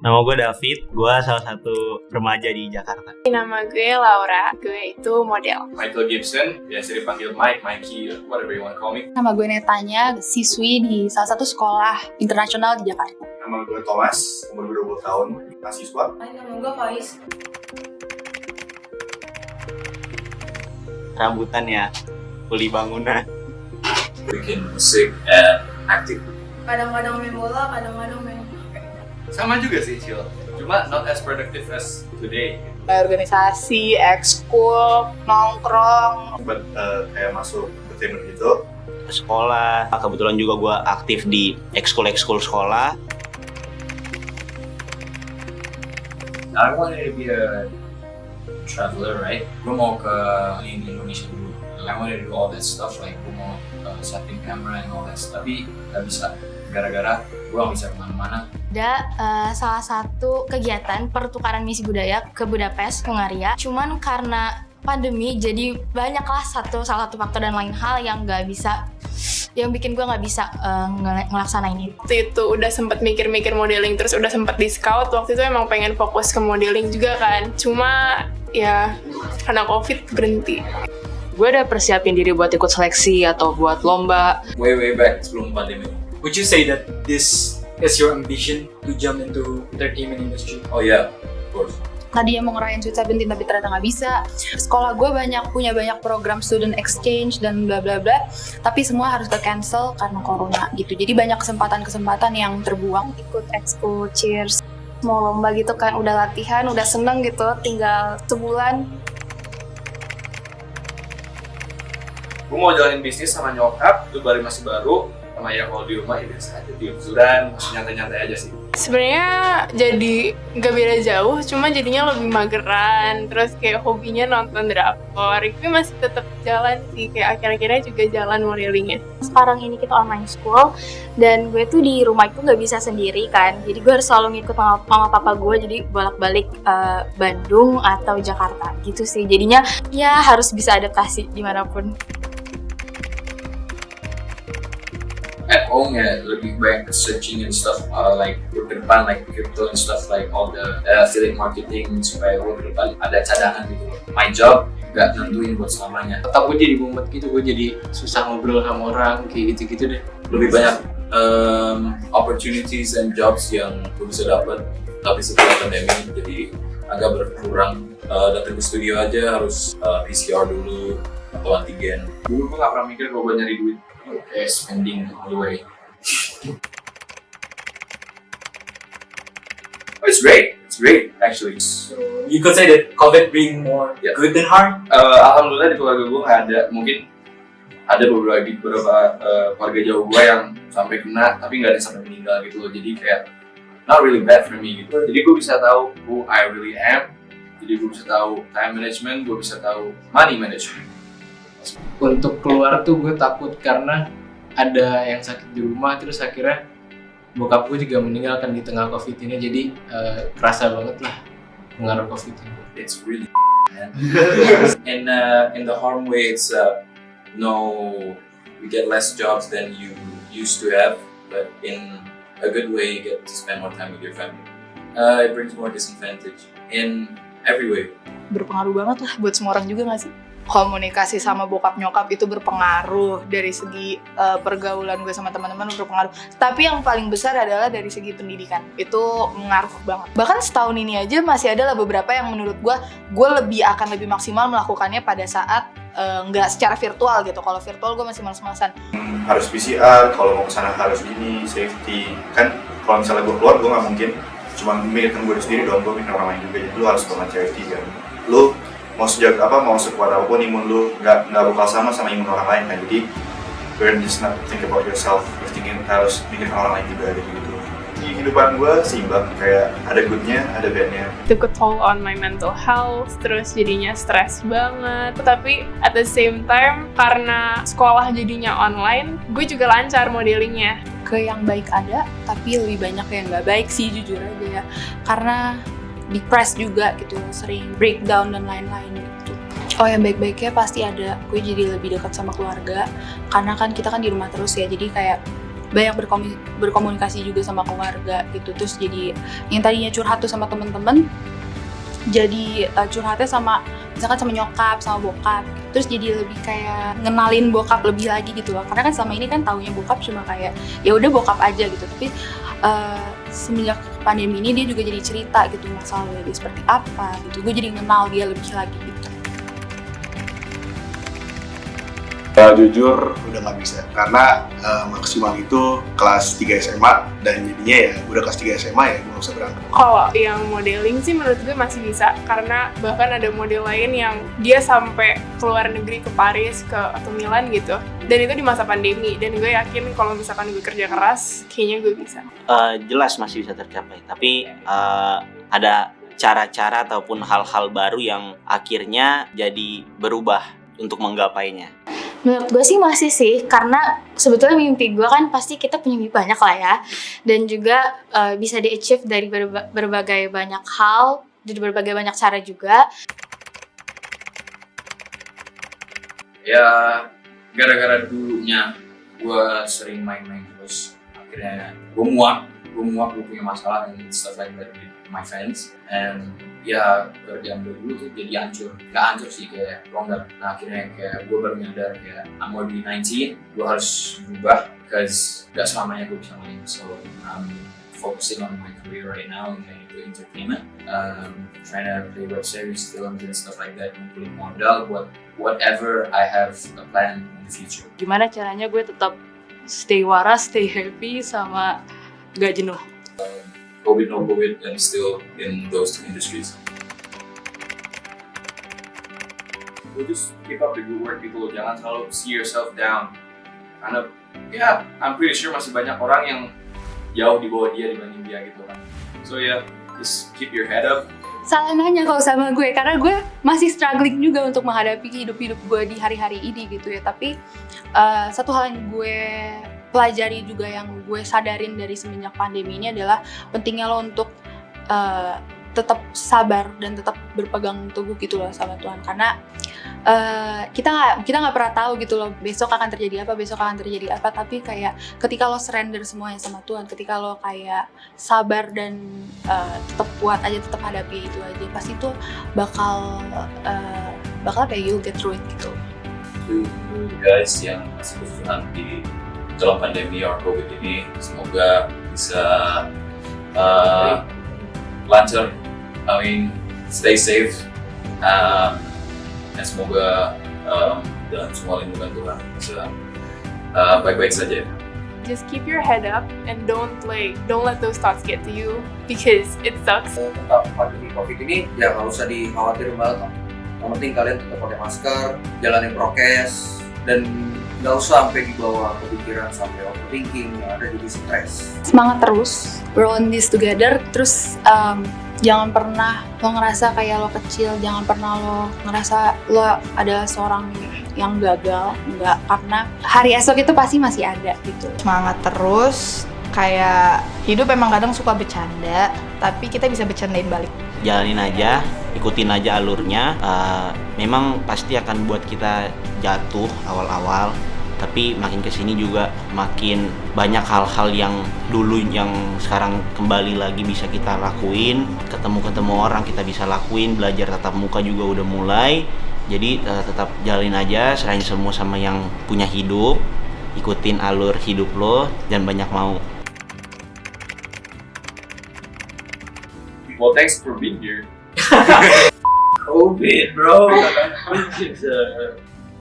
Nama gue David, gue salah satu remaja di Jakarta. Nama gue Laura, gue itu model. Michael Gibson, biasa dipanggil Mike, Mikey, whatever you want to call me. Nama gue Netanya, siswi di salah satu sekolah internasional di Jakarta. Nama gue Thomas, umur 20 tahun, mahasiswa. Nama gue Faiz. Rambutan ya, kuli bangunan. Bikin musik and acting. Kadang-kadang main bola, kadang-kadang main HP. Sama juga sih, chill. Cuma not as productive as today. Organisasi, ekskul, nongkrong. Sempat kayak masuk entertainment gitu. Sekolah, kebetulan juga gue aktif di ekskul sekolah. I wanted to be a traveler, right? Gue mau ke Indonesia dulu. I wanted to do all that stuff, like gue mau setting camera and all that stuff. Tapi gak bisa, gara-gara gue gak bisa kemana-mana. Ada salah satu kegiatan pertukaran misi budaya ke Budapest, Hungaria. Cuman karena pandemi, jadi banyaklah salah satu faktor dan lain hal yang bikin gue nggak bisa ngelaksanain itu. Waktu itu udah sempat mikir-mikir modeling, terus udah sempat di scout. Waktu itu emang pengen fokus ke modeling juga kan. Cuma ya karena COVID berhenti. Gue udah persiapin diri buat ikut seleksi atau buat lomba. Way back sebelum pandemi. Would you say that this is your ambition to jump into entertainment industry? Oh yeah, of course. Tadinya mau ngerayain Sweet 17 tapi ternyata nggak bisa. Sekolah gue punya banyak program student exchange dan bla bla bla. Tapi semua harus ke-cancel karena corona gitu. Jadi banyak kesempatan yang terbuang. Ikut ekskul, cheers, mau lomba gitu kan, udah latihan, udah seneng gitu, tinggal sebulan. Gue mau jalanin bisnis sama nyokap, itu masih baru. Sama ya kalau di rumah ya biasa aja, tidur-tiduran, masih nyantai-nyantai aja sih. Sebenarnya jadi nggak beda jauh, cuma jadinya lebih mageran. Terus kayak hobinya nonton drakor, itu masih tetap jalan sih. Kayak akhir-akhirnya juga jalan modelingnya. Sekarang ini kita online school dan gue tuh di rumah itu nggak bisa sendiri kan, jadi gue harus selalu ngikut mama papa gue, jadi bolak-balik Bandung atau Jakarta gitu sih. Jadinya ya harus bisa adaptasi dimanapun. At home ya lebih banyak searching and stuff like ke depan like crypto and stuff, like all the affiliate marketing, supaya gue ke depan ada cadangan gitu. My job gak nentuin buat selamanya. Otak gue jadi mumet gitu, gue jadi susah ngobrol sama orang kayak gitu-gitu deh. Lebih banyak opportunities and jobs yang gue bisa dapat, tapi setelah pandemi jadi agak berkurang. Datang ke studio aja harus PCR dulu atau antigen. Dulu gue gak pernah mikir kalau gue nyari duit. Okay, spending all the way. Oh, it's great actually. So you could say that COVID being more good than hard? Alhamdulillah di keluarga gue nggak ada, mungkin ada beberapa keluarga jauh gue yang sampai kena, tapi nggak ada sampai meninggal gitu loh. Jadi kayak not really bad for me gitu. Jadi gue bisa tahu who I really am. Jadi gue bisa tahu time management, gue bisa tahu money management. Untuk keluar tuh gue takut karena ada yang sakit di rumah, terus akhirnya bokap gue juga meninggal kan di tengah COVID ini, jadi kerasa banget lah pengaruh COVID ini. It's really man. In the harm way, it's you get less jobs than you used to have, but in a good way you get to spend more time with your family. It brings more disadvantage in every way. Berpengaruh banget lah buat semua orang juga nggak sih? Komunikasi sama bokap nyokap itu berpengaruh, dari segi pergaulan gue sama teman-teman berpengaruh. Tapi yang paling besar adalah dari segi pendidikan, itu mengaruh banget. Bahkan setahun ini aja masih ada lah beberapa yang menurut gue akan lebih maksimal melakukannya pada saat nggak secara virtual gitu. Kalau virtual gue masih males-malesan. Harus PCR, kalau mau kesana harus gini, safety. Kan kalau misalnya gue keluar, gue nggak mungkin cuma memikirkan gue sendiri dong, gue mikir orang lain juga. Jadi lu harus banget safety kan. Lu mau sekuat apapun imun lu nggak bakal sama imun orang lain kan. Jadi you're just not think about yourself, harus mikirin orang lain juga gitu. Di kehidupan gue seimbang, kayak ada good-nya, ada bad-nya. Took a toll on my mental health, terus jadinya stres banget. Tapi at the same time, karena sekolah jadinya online, gue juga lancar modelingnya. Ke yang baik ada, tapi lebih banyak yang nggak baik sih jujur aja ya. Karena depressed juga gitu, sering breakdown dan lain-lain gitu. Oh, yang baik-baiknya pasti ada. Gue jadi lebih dekat sama keluarga, karena kan kita kan di rumah terus ya, jadi kayak banyak berkomunikasi juga sama keluarga gitu. Terus jadi yang tadinya curhat tuh sama temen-temen, jadi curhatnya sama misalkan sama nyokap, sama bokap. Terus jadi lebih kayak ngenalin bokap lebih lagi gitu loh. Karena kan selama ini kan taunya bokap cuma kayak ya udah bokap aja gitu. Tapi semenjak pandemi ini dia juga jadi cerita gitu masalahnya dia seperti apa gitu. Gue jadi kenal dia lebih lagi gitu. Jujur udah nggak bisa karena maksimal itu kelas 3 SMA dan jadinya ya udah kelas 3 SMA ya gue nggak usah berangkat. Kalau yang modeling sih menurut gue masih bisa, karena bahkan ada model lain yang dia sampai keluar negeri ke Paris atau Milan gitu, dan itu di masa pandemi, dan gue yakin kalau misalkan gue kerja keras kayaknya gue bisa. Jelas masih bisa tercapai, tapi ada cara-cara ataupun hal-hal baru yang akhirnya jadi berubah untuk menggapainya. Menurut gue sih masih sih, karena sebetulnya mimpi gue kan pasti kita punya mimpi banyak lah ya, dan juga bisa di-achieve dari berbagai banyak hal, dari berbagai banyak cara juga. Ya gara-gara dulunya gue sering main-main terus, akhirnya gue muak gue punya masalah and stuff like that with my friends, and ya kerjaan gue dulu tuh jadi nggak hancur sih, kayak longgar. Nah akhirnya kayak gue baru nyadar kayak I'm already 19, gue harus berubah because gak selamanya gue bisa main. So I'm focusing on my career right now in entertainment, trying to play web series, films and stuff like that, ngumpulin modal buat whatever I have a plan in the future. Gimana caranya gue tetap stay waras, stay happy, sama gak jenuh? COVID, no COVID, and still in those two industries. You just keep up the good work gitu loh, jangan selalu see yourself down. Karena ya, I'm pretty sure masih banyak orang yang jauh di bawah dia dibanding dia gitu kan. So yeah, just keep your head up. Salah nanya kalau sama gue, karena gue masih struggling juga untuk menghadapi hidup gue di hari-hari ini gitu ya. Tapi satu hal yang gue pelajari juga, yang gue sadarin dari semenjak pandemi ini adalah pentingnya lo untuk tetap sabar dan tetap berpegang teguh gitu loh sama Tuhan. Karena kita nggak pernah tahu gitu loh besok akan terjadi apa, tapi kayak ketika lo surrender semuanya sama Tuhan, ketika lo kayak sabar dan tetap kuat aja, tetap hadapi itu aja, pasti tuh bakal apa ya, you'll get through it gitu. To you guys yang masih berjuang di dalam pandemi or COVID ini, semoga bisa lancar, stay safe, dan semoga dalam semua lindungan Tuhan bisa baik-baik saja. Just keep your head up and don't let those thoughts get to you, because it sucks. Tentang pandemi COVID ini ya nggak usah dikhawatirin banget. Yang penting kalian tetap pakai masker, jalanin prokes, dan nggak usah sampai dibawa kepikiran sampai overthinking yang ada jadi stres. Semangat terus, we're on this together. Terus jangan pernah lo ngerasa kayak lo kecil, jangan pernah lo ngerasa lo adalah seorang yang gagal, enggak, karena hari esok itu pasti masih ada gitu. Semangat terus, kayak hidup emang kadang suka bercanda, tapi kita bisa bercandain balik. Jalanin aja, ikutin aja alurnya. Memang pasti akan buat kita jatuh awal-awal, tapi makin kesini juga makin banyak hal-hal yang dulu yang sekarang kembali lagi bisa kita lakuin. Ketemu orang kita bisa lakuin, belajar tatap muka juga udah mulai. Jadi tetap jalanin aja, serahin semua sama yang punya hidup, ikutin alur hidup lo, dan banyak mau. Well, thanks for being here. COVID, bro.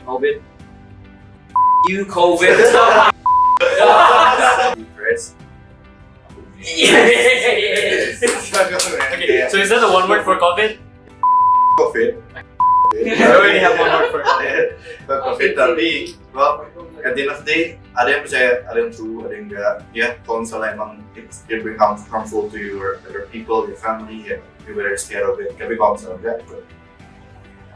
COVID. You COVID. Chris. Yes. Okay, so is that the one word for COVID? COVID. I already have one word for COVID. COVID, tapi well, at the end of the day, ada yang percaya, ada yang true, ada yang enggak. Ya, kalau misalnya emang it bring harmful to your other people, your family, ya, you better stay out of it. Tapi kalau misalnya enggak,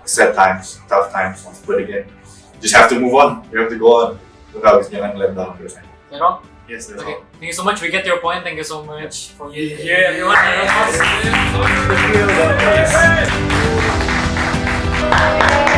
sad times, tough times, but again, just have to move on. You have to go on. Look how jangan let down terus. Is that all? Yes, that's Okay, all. thank you so much. We get your point. Thank you so much for being here, everyone. Thank you.